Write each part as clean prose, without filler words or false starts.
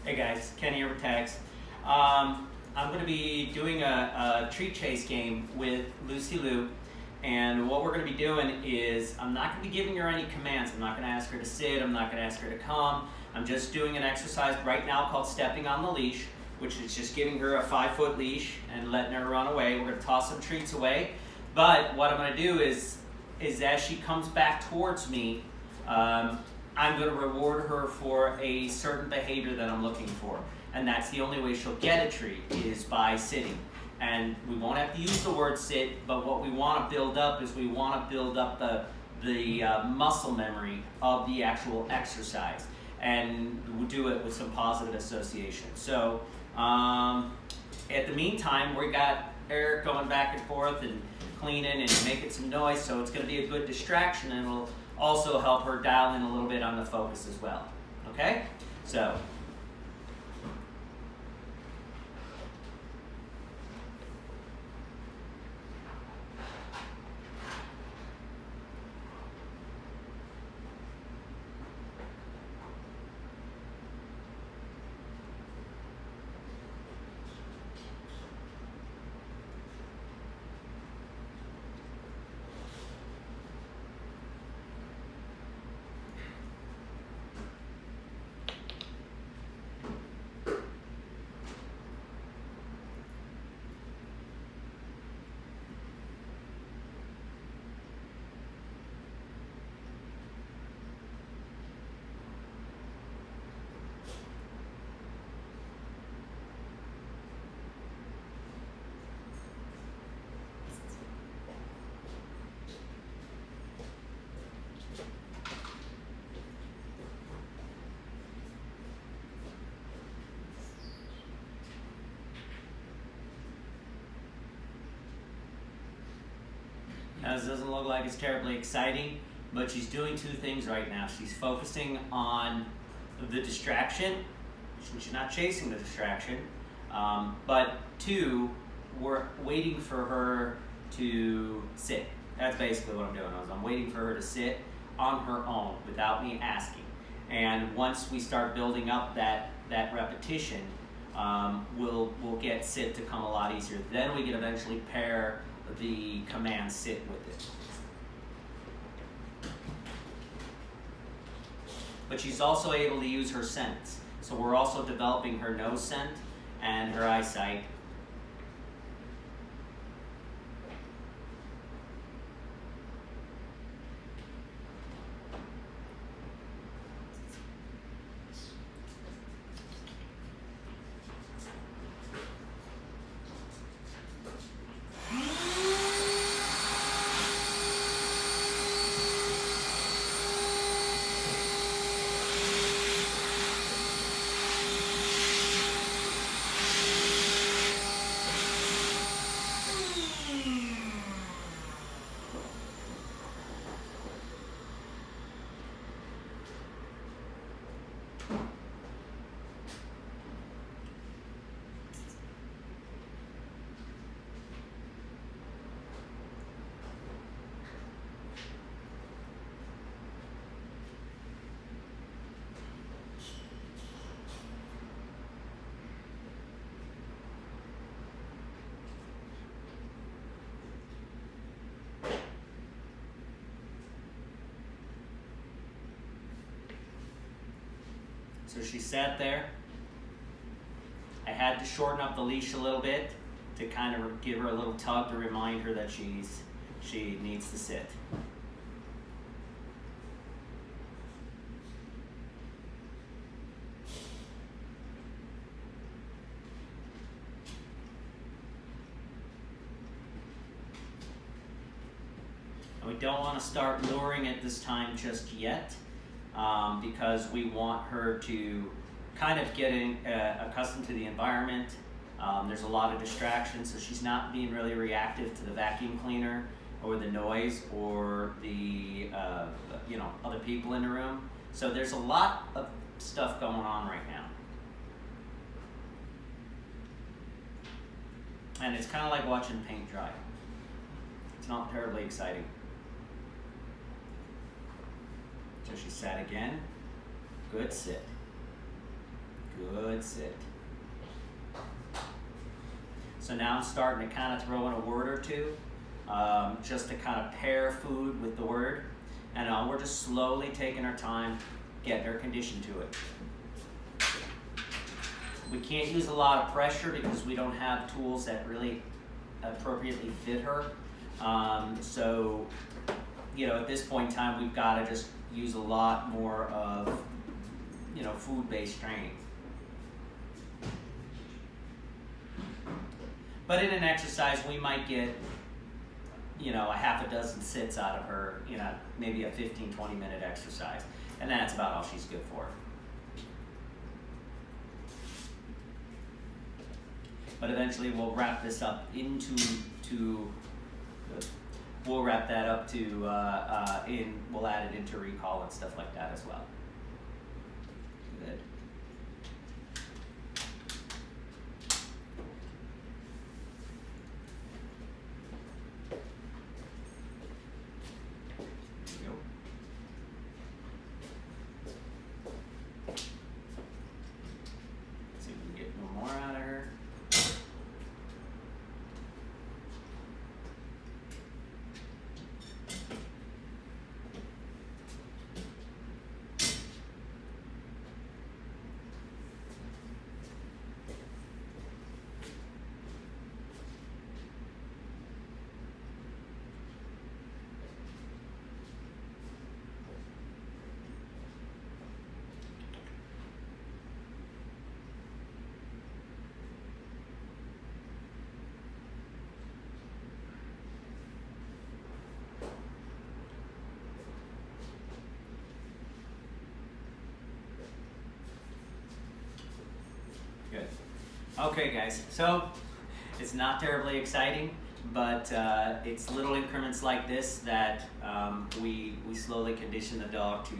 Hey guys, Kenny here with Tags. I'm going to be doing a treat chase game with Lucy Lou, and what we're going to be doing is I'm not going to be giving her any commands. I'm not going to ask her to sit, I'm not going to ask her to come. I'm just doing an exercise right now called stepping on the leash, which is just giving her a 5-foot leash and letting her run away. We're going to toss some treats away, but what I'm going to do is as she comes back towards me, I'm going to reward her for a certain behavior that I'm looking for. And that's the only way she'll get a treat, is by sitting. And we won't have to use the word sit, but what we want to build up is we want to build up the muscle memory of the actual exercise. And we'll do it with some positive association. So at the meantime, we got Eric going back and forth and cleaning and making some noise, so it's going to be a good distraction, and it'll also help her dial in a little bit on the focus as well. Okay? So. Now, this doesn't look like it's terribly exciting, but she's doing two things right now. She's focusing on the distraction. She's not chasing the distraction. But two, we're waiting for her to sit. That's basically what I'm doing. I'm waiting for her to sit on her own without me asking. And once we start building up that repetition, we'll get sit to come a lot easier. Then we can eventually pair the command sit with it. But she's also able to use her sense. So we're also developing her nose scent and her eyesight. So she sat there. I had to shorten up the leash a little bit to kind of give her a little tug to remind her that she needs to sit. And we don't want to start luring at this time just yet. Because we want her to kind of get accustomed to the environment. There's a lot of distractions, so she's not being really reactive to the vacuum cleaner or the noise or the other people in the room. So there's a lot of stuff going on right now. And it's kind of like watching paint dry. It's not terribly exciting. So she sat again. Good sit. Good sit. So now I'm starting to kind of throw in a word or two, just to kind of pair food with the word. And we're just slowly taking our time, getting her conditioned to it. We can't use a lot of pressure because we don't have tools that really appropriately fit her. So, at this point in time, we've got to just use a lot more of, food-based training. But in an exercise, we might get, a half a dozen sits out of her, maybe a 15, 20-minute exercise. And that's about all she's good for. But eventually we'll wrap this up we'll wrap that up to, we'll add it into recall and stuff like that as well. Good. Good. Okay, guys, so it's not terribly exciting, but it's little increments like this that we slowly condition the dog to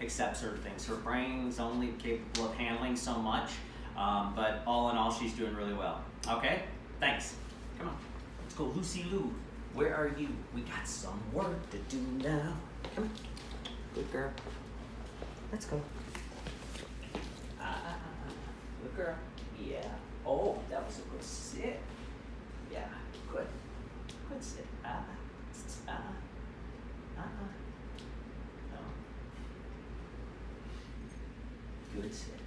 accept certain things. Her brain's only capable of handling so much, but all in all, she's doing really well. Okay, thanks. Come on, let's go, Lucy Lou. Where are you? We got some work to do now. Come on, good girl. Let's go. Good girl. Yeah. Oh, that was a good sit. Yeah. Good. Good sit. No. Good sit.